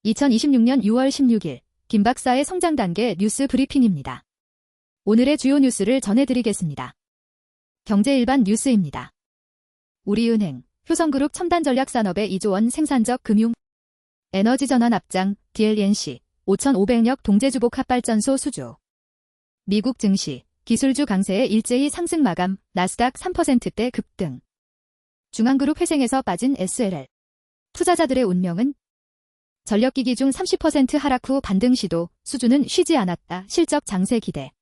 2026년 6월 16일 김 박사의 성장 단계 뉴스 브리핑입니다. 오늘의 주요 뉴스를 전해드리겠습니다. 경제일반 뉴스입니다. 우리은행, 효성그룹 첨단전략산업의 2조 원 생산적 금융, 에너지전환 앞장, DLNC, 5,500력 동제주복합발전소 수주, 미국 증시, 기술주 강세의 일제히 상승 마감, 나스닥 3%대 급등, 중앙그룹 회생에서 빠진 SLL, 투자자들의 운명은? 전력기기 중 30% 하락 후 반등 시도, 수주는 쉬지 않았다. 실적 장세 기대.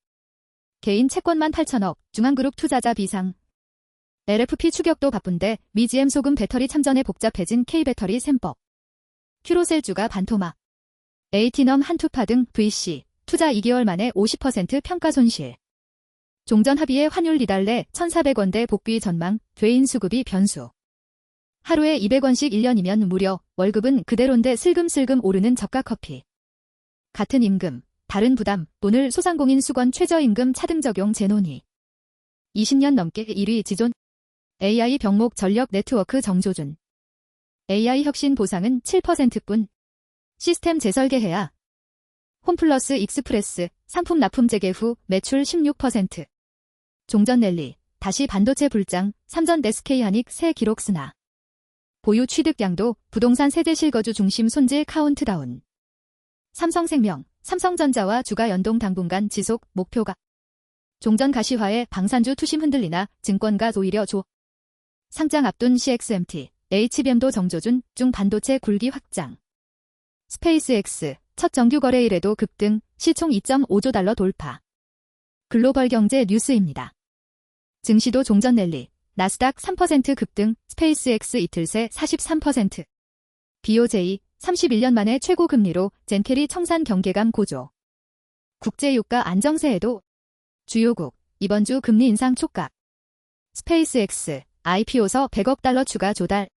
개인 채권만 8천억, 중앙그룹 투자자 비상. LFP 추격도 바쁜데 미 GM 소금 배터리 참전에 복잡해진 K배터리 셈법. 큐로셀주가 반토막. AT넘 한투파 등 VC, 투자 2개월 만에 50% 평가 손실. 종전 합의의 환율 리달래 1,400원대 복귀 전망, 죄인 수급이 변수. 하루에 200원씩 1년이면 무려, 월급은 그대로인데 슬금슬금 오르는 저가 커피. 같은 임금, 다른 부담, 오늘 소상공인 수건 최저임금 차등 적용 재논의. 20년 넘게 1위 지존. AI 병목 전력 네트워크 정조준. AI 혁신 보상은 7%뿐. 시스템 재설계해야. 홈플러스 익스프레스, 상품 납품 재개 후 매출 16%. 종전 랠리, 다시 반도체 불장, 삼전 SK 하닉 새 기록 스나. 보유 취득 양도, 부동산 세대 실거주 중심 손질 카운트다운. 삼성생명, 삼성전자와 주가 연동 당분간 지속, 목표가. 종전 가시화에 방산주 투심 흔들리나 증권가 오히려 조. 상장 앞둔 CXMT, HBM도 정조준, 중 반도체 굴기 확장. 스페이스X, 첫 정규 거래일에도 급등, 시총 2.5조 달러 돌파. 글로벌 경제 뉴스입니다. 증시도 종전 랠리, 나스닥 3% 급등, 스페이스X 이틀 새 43%. BOJ, 31년 만에 최고 금리로 젠캐리 청산 경계감 고조. 국제유가 안정세에도 주요국, 이번 주 금리 인상 촉각. 스페이스X, IPO서 100억 달러 추가 조달.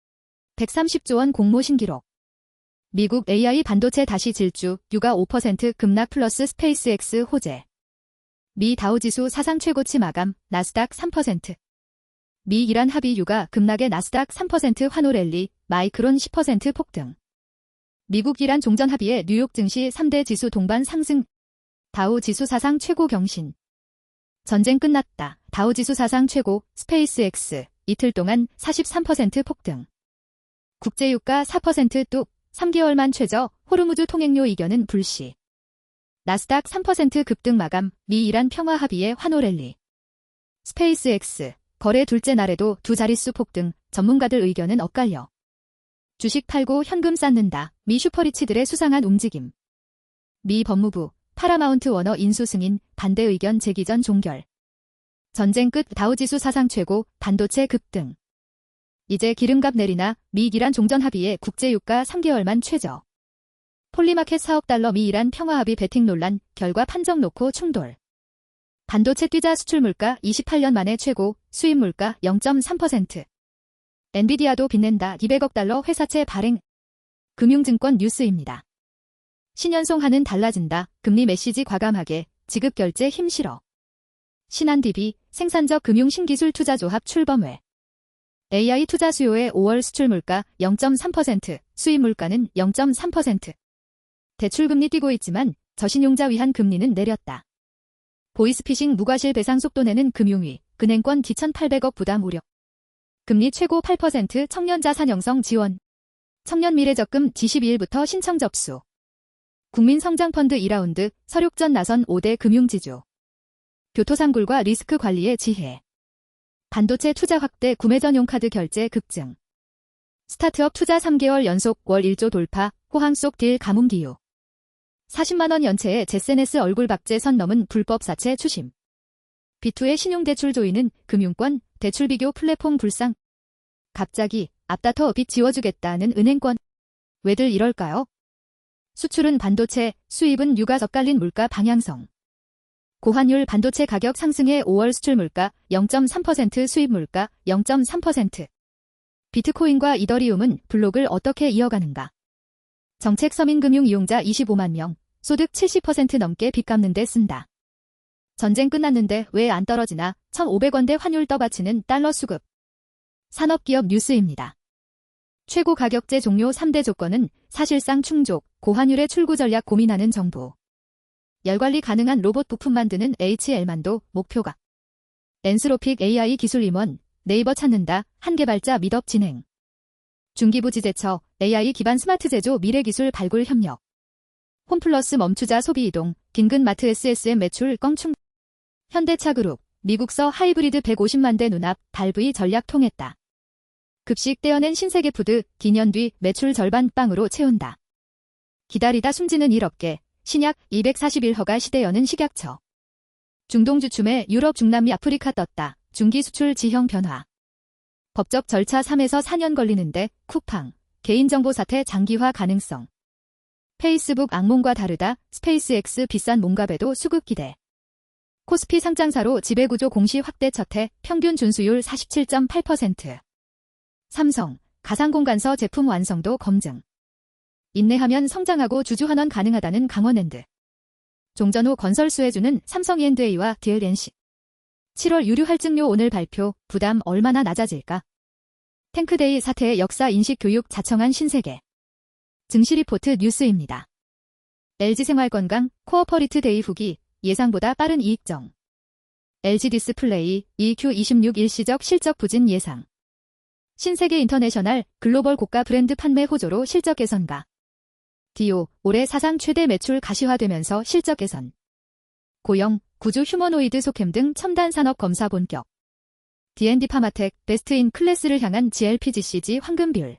130조 원 공모 신기록. 미국 AI 반도체 다시 질주, 유가 5% 급락 플러스 스페이스X 호재. 미 다우지수 사상 최고치 마감, 나스닥 3%. 미 이란 합의 유가 급락에 나스닥 3% 환호 랠리, 마이크론 10% 폭등. 미국 이란 종전 합의에 뉴욕 증시 3대 지수 동반 상승. 다우 지수 사상 최고 경신. 전쟁 끝났다. 다우 지수 사상 최고, 스페이스X, 이틀 동안 43% 폭등. 국제유가 4% 뚝, 3개월만 최저, 호르무즈 통행료 이견은 불씨. 나스닥 3% 급등 마감, 미 이란 평화 합의의 환호 랠리. 스페이스X, 거래 둘째 날에도 두 자릿수 폭등, 전문가들 의견은 엇갈려. 주식 팔고 현금 쌓는다, 미 슈퍼리치들의 수상한 움직임. 미 법무부, 파라마운트 워너 인수 승인, 반대 의견 제기 전 종결. 전쟁 끝 다우지수 사상 최고, 반도체 급등. 이제 기름값 내리나, 미 이란 종전 합의의 국제유가 3개월만 최저. 폴리마켓 4억 달러 미 이란 평화 합의 베팅 논란, 결과 판정 놓고 충돌. 반도체 뛰자 수출 물가 28년 만에 최고, 수입 물가 0.3%. 엔비디아도 빛낸다 200억 달러 회사채 발행. 금융증권 뉴스입니다. 신연송하는 달라진다, 금리 메시지 과감하게, 지급결제 힘실어. 신한DB, 생산적 금융 신기술 투자조합 출범회. AI 투자 수요의 5월 수출 물가 0.3%, 수입 물가는 0.3%. 대출금리 뛰고 있지만 저신용자 위한 금리는 내렸다. 보이스피싱 무과실 배상 속도 내는 금융위, 은행권 2,800억 부담 우려. 금리 최고 8% 청년 자산 형성 지원. 청년 미래적금 G12일부터 신청 접수. 국민성장펀드 2라운드, 설욕전 나선 5대 금융지주. 교토상굴과 리스크 관리의 지혜. 반도체 투자 확대 구매 전용 카드 결제 급증. 스타트업 투자 3개월 연속 월 1조 돌파, 호황 속 딜 가뭄 기후. 40만원 연체에 제세네스 얼굴 박제 선 넘은 불법 사채 추심. B2의 신용대출 조이는 금융권, 대출 비교 플랫폼 불상. 갑자기 앞다퉈 빚 지워주겠다는 은행권. 왜들 이럴까요? 수출은 반도체, 수입은 유가 엇갈린 물가 방향성. 고환율 반도체 가격 상승에 5월 수출 물가 0.3% 수입 물가 0.3%. 비트코인과 이더리움은 블록을 어떻게 이어가는가? 정책 서민금융 이용자 25만 명, 소득 70% 넘게 빚 갚는 데 쓴다. 전쟁 끝났는데 왜 안 떨어지나? 1,500원대 환율 떠받치는 달러 수급. 산업기업 뉴스입니다. 최고 가격제 종료 3대 조건은 사실상 충족, 고환율의 출구 전략 고민하는 정부. 열관리 가능한 로봇 부품 만드는 HL만도 목표가. 엔스로픽 AI 기술 임원, 네이버 찾는다, 한 개발자 미덥 진행. 중기부 지재처, AI 기반 스마트 제조 미래기술 발굴 협력. 홈플러스 멈추자 소비 이동, 긴근 마트 SSM 매출 껑충. 현대차그룹, 미국서 하이브리드 150만 대 눈앞, 발브이 전략 통했다. 급식 떼어낸 신세계푸드, 기년 뒤 매출 절반 빵으로 채운다. 기다리다 숨지는 일 없게, 신약 241허가 시대 여는 식약처. 중동 주춤에 유럽 중남미 아프리카 떴다. 중기 수출 지형 변화. 법적 절차 3에서 4년 걸리는데 쿠팡. 개인정보 사태 장기화 가능성. 페이스북 악몽과 다르다. 스페이스X 비싼 몸값에도 수급 기대. 코스피 상장사로 지배구조 공시 확대 첫해 평균 준수율 47.8%. 삼성. 가상공간서 제품 완성도 검증. 인내하면 성장하고 주주환원 가능하다는 강원랜드. 종전후 건설 수혜주는 삼성E&A와 DLNC. 7월 유류 할증료 오늘 발표, 부담 얼마나 낮아질까? 탱크데이 사태의 역사 인식 교육 자청한 신세계. 증시 리포트 뉴스입니다. LG생활건강 코어퍼리트 데이 후기, 예상보다 빠른 이익정. LG디스플레이 EQ26 일시적 실적 부진 예상. 신세계 인터내셔널 글로벌 고가 브랜드 판매 호조로 실적 개선가. 디오 올해 사상 최대 매출 가시화되면서 실적 개선. 고영 구주 휴머노이드 속햄 등 첨단 산업 검사 본격. D&D 파마텍 베스트 인 클래스를 향한 GLP-GCG 황금 비율.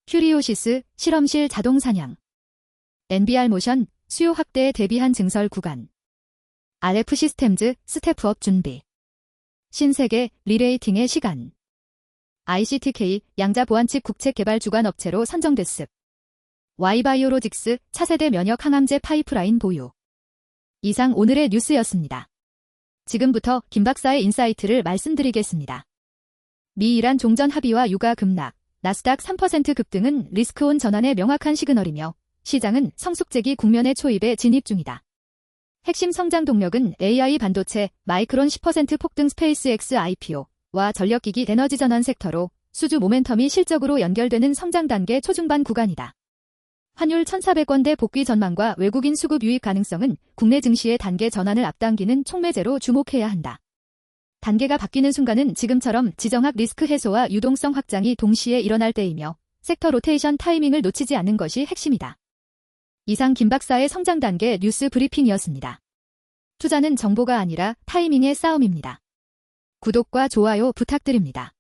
큐리오시스 실험실 자동 사냥. NBR 모션 수요 확대에 대비한 증설 구간. RF 시스템즈 스텝업 준비. 신세계 리레이팅의 시간. ICTK 양자 보안칩 국책 개발 주관 업체로 선정됐습. Y바이오로직스 차세대 면역 항암제 파이프라인 보유. 이상 오늘의 뉴스였습니다. 지금부터 김 박사의 인사이트를 말씀드리겠습니다. 미-이란 종전 합의와 유가 급락, 나스닥 3% 급등은 리스크온 전환의 명확한 시그널이며 시장은 성숙재기 국면의 초입에 진입 중이다. 핵심 성장 동력은 AI 반도체, 마이크론 10% 폭등 스페이스X IPO와 전력기기 에너지 전환 섹터로 수주 모멘텀이 실적으로 연결되는 성장 단계 초중반 구간이다. 환율 1,400원대 복귀 전망과 외국인 수급 유입 가능성은 국내 증시의 단계 전환을 앞당기는 촉매제로 주목해야 한다. 단계가 바뀌는 순간은 지금처럼 지정학 리스크 해소와 유동성 확장이 동시에 일어날 때이며 섹터 로테이션 타이밍을 놓치지 않는 것이 핵심이다. 이상 김 박사의 성장 단계 뉴스 브리핑이었습니다. 투자는 정보가 아니라 타이밍의 싸움입니다. 구독과 좋아요 부탁드립니다.